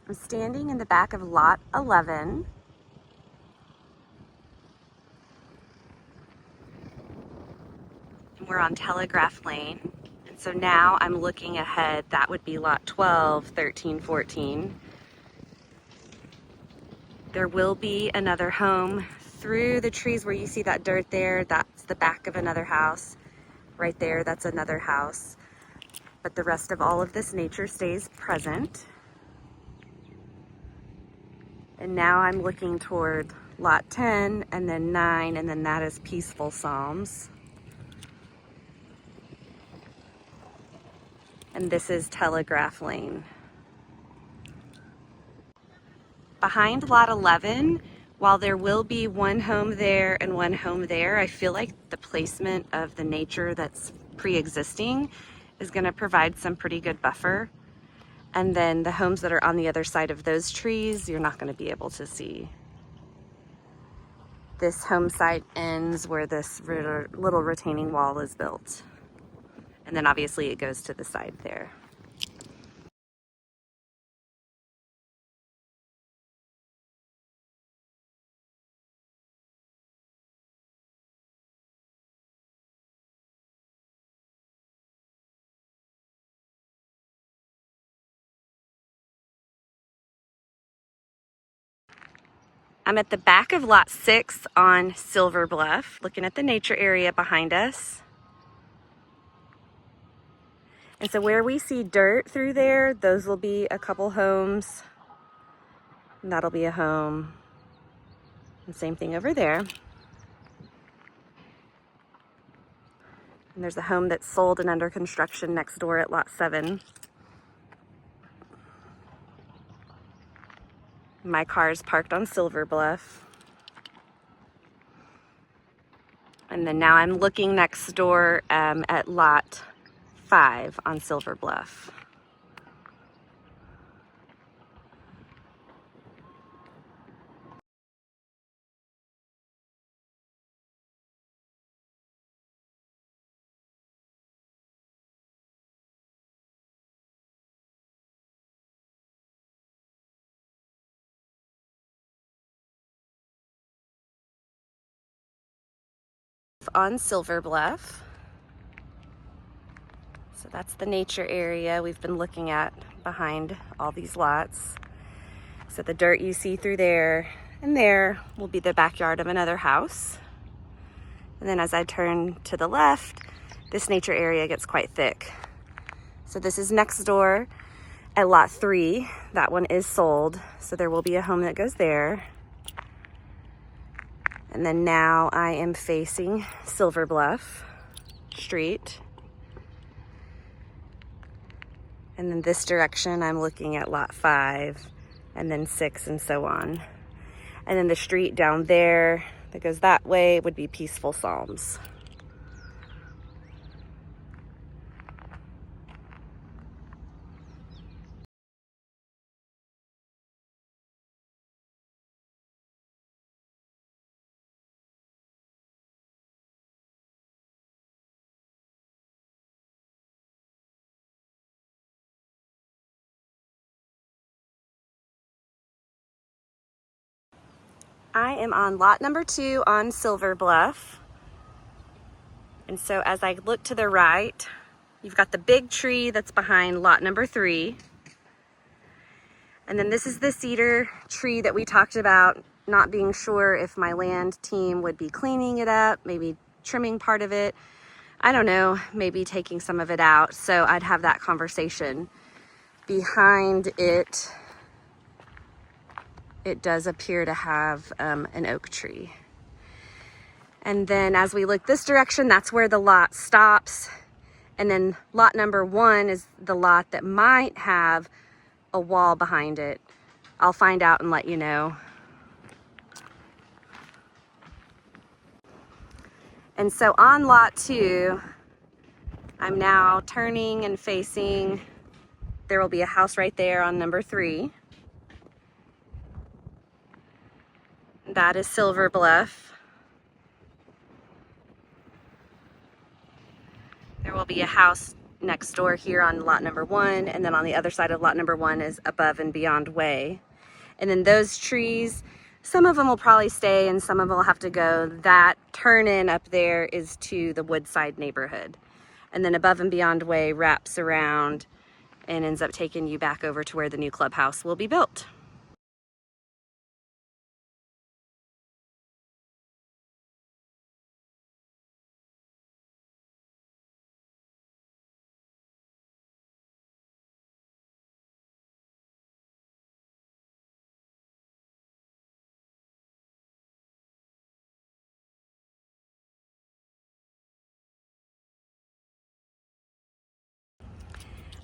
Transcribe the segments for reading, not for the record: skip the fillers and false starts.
I'm standing in the back of lot 11. And we're on Telegraph Lane. And so now I'm looking ahead. That would be lot 12, 13, 14. There will be another home through the trees where you see that dirt there. That's the back of another house. Right there, that's another house. But the rest of all of this nature stays present. And now I'm looking toward lot 10 and then 9, and then that is Peaceful Psalms. And this is Telegraph Lane. Behind lot 11, while there will be one home there and one home there, I feel like the placement of the nature that's pre-existing is going to provide some pretty good buffer. And then the homes that are on the other side of those trees, you're not going to be able to see. This home site ends where this little retaining wall is built. And then obviously it goes to the side there. I'm at the back of lot 6 on Silver Bluff, looking at the nature area behind us. And so where we see dirt through there, those will be a couple homes. And that'll be a home. And same thing over there. And there's a home that's sold and under construction next door at lot 7. My car is parked on Silver Bluff. And then now I'm looking next door at lot 5 on Silver Bluff. On Silver Bluff. So that's the nature area we've been looking at behind all these lots. So the dirt you see through there and there will be the backyard of another house. And then as I turn to the left, this nature area gets quite thick. So this is next door at lot 3. That one is sold, so there will be a home that goes there. And then now I am facing Silver Bluff Street. And then this direction, I'm looking at lot 5 and then 6 and so on. And then the street down there that goes that way would be Peaceful Psalms. I am on lot number 2 on Silver Bluff. And so as I look to the right, you've got the big tree that's behind lot number 3. And then this is the cedar tree that we talked about, not being sure if my land team would be cleaning it up, maybe trimming part of it. I don't know, maybe taking some of it out. So I'd have that conversation. Behind it, it does appear to have an oak tree. And then as we look this direction, that's where the lot stops. And then lot number 1 is the lot that might have a wall behind it. I'll find out and let you know. And so on lot 2, I'm now turning and facing, there will be a house right there on number 3. That is Silver Bluff. There will be a house next door here on lot number 1, and then on the other side of lot number 1 is Above and Beyond Way. And then those trees, some of them will probably stay and some of them will have to go. That turn in up there is to the Woodside neighborhood. And then Above and Beyond Way wraps around and ends up taking you back over to where the new clubhouse will be built.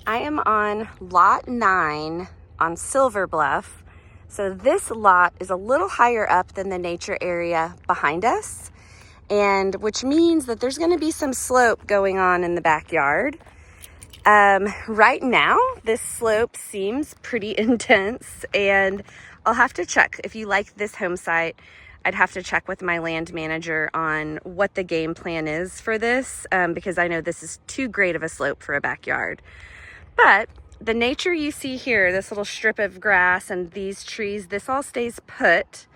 I am on lot 9 on Silver Bluff. So this lot is a little higher up than the nature area behind us, and which means that there's going to be some slope going on in the backyard. Right now, this slope seems pretty intense, and I'll have to check. If you like this home site, I'd have to check with my land manager on what the game plan is for this, because I know this is too great of a slope for a backyard. But the nature you see here, this little strip of grass and these trees, this all stays put.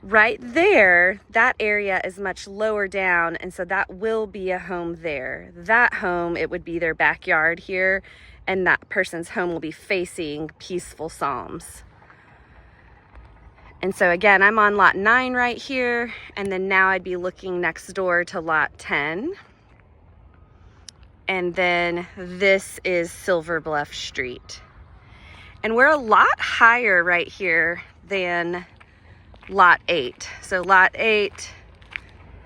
Right there, that area is much lower down, and so that will be a home there. That home, it would be their backyard here, and that person's home will be facing Peaceful Psalms. And so again, I'm on lot 9 right here, and then now I'd be looking next door to lot 10. And then this is Silver Bluff Street. And we're a lot higher right here than lot 8. So lot 8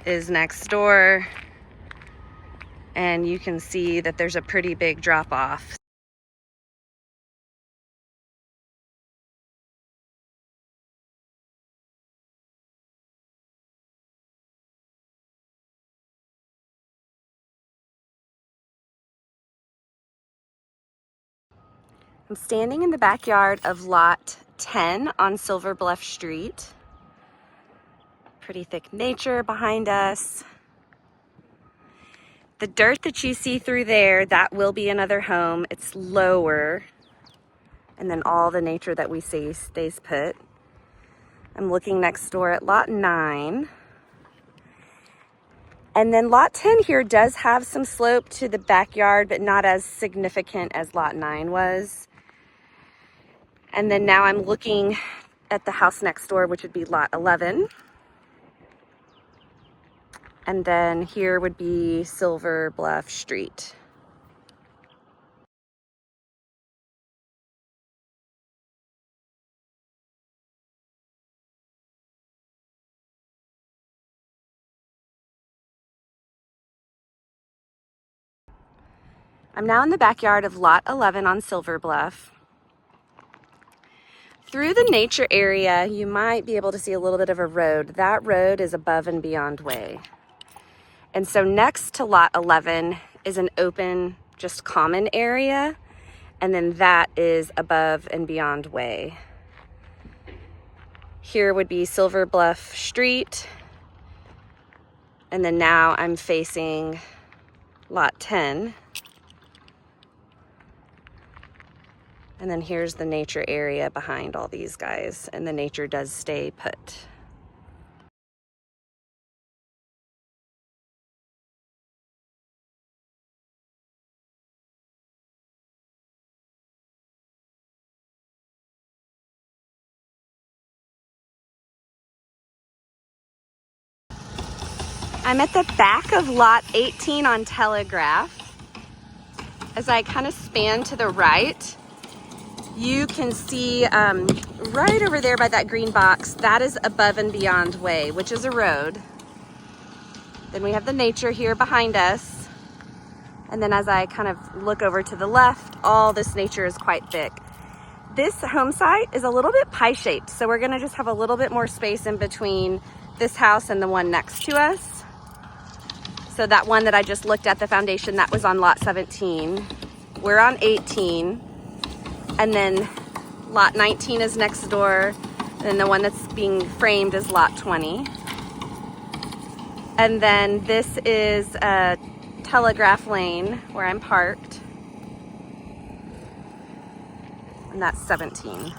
is next door, and you can see that there's a pretty big drop off. I'm standing in the backyard of lot 10 on Silver Bluff Street. Pretty thick nature behind us. The dirt that you see through there, that will be another home. It's lower. And then all the nature that we see stays put. I'm looking next door at lot 9. And then lot 10 here does have some slope to the backyard, but not as significant as lot 9 was. And then now I'm looking at the house next door, which would be lot 11. And then here would be Silver Bluff Street. I'm now in the backyard of lot 11 on Silver Bluff. Through the nature area, you might be able to see a little bit of a road. That road is Above and Beyond Way. And so next to lot 11 is an open, just common area. And then that is Above and Beyond Way. Here would be Silver Bluff Street. And then now I'm facing lot 10. And then here's the nature area behind all these guys, and the nature does stay put. I'm at the back of lot 18 on Telegraph. As I kind of span to the right, you can see right over there by that green box, that is Above and Beyond Way, which is a road. Then we have the nature here behind us. And then as I kind of look over to the left, all this nature is quite thick. This home site is a little bit pie-shaped, so we're gonna just have a little bit more space in between this house and the one next to us. So that one that I just looked at, the foundation, that was on lot 17. We're on 18. And then lot 19 is next door. And the one that's being framed is lot 20. And then this is a Telegraph Lane where I'm parked. And that's 17.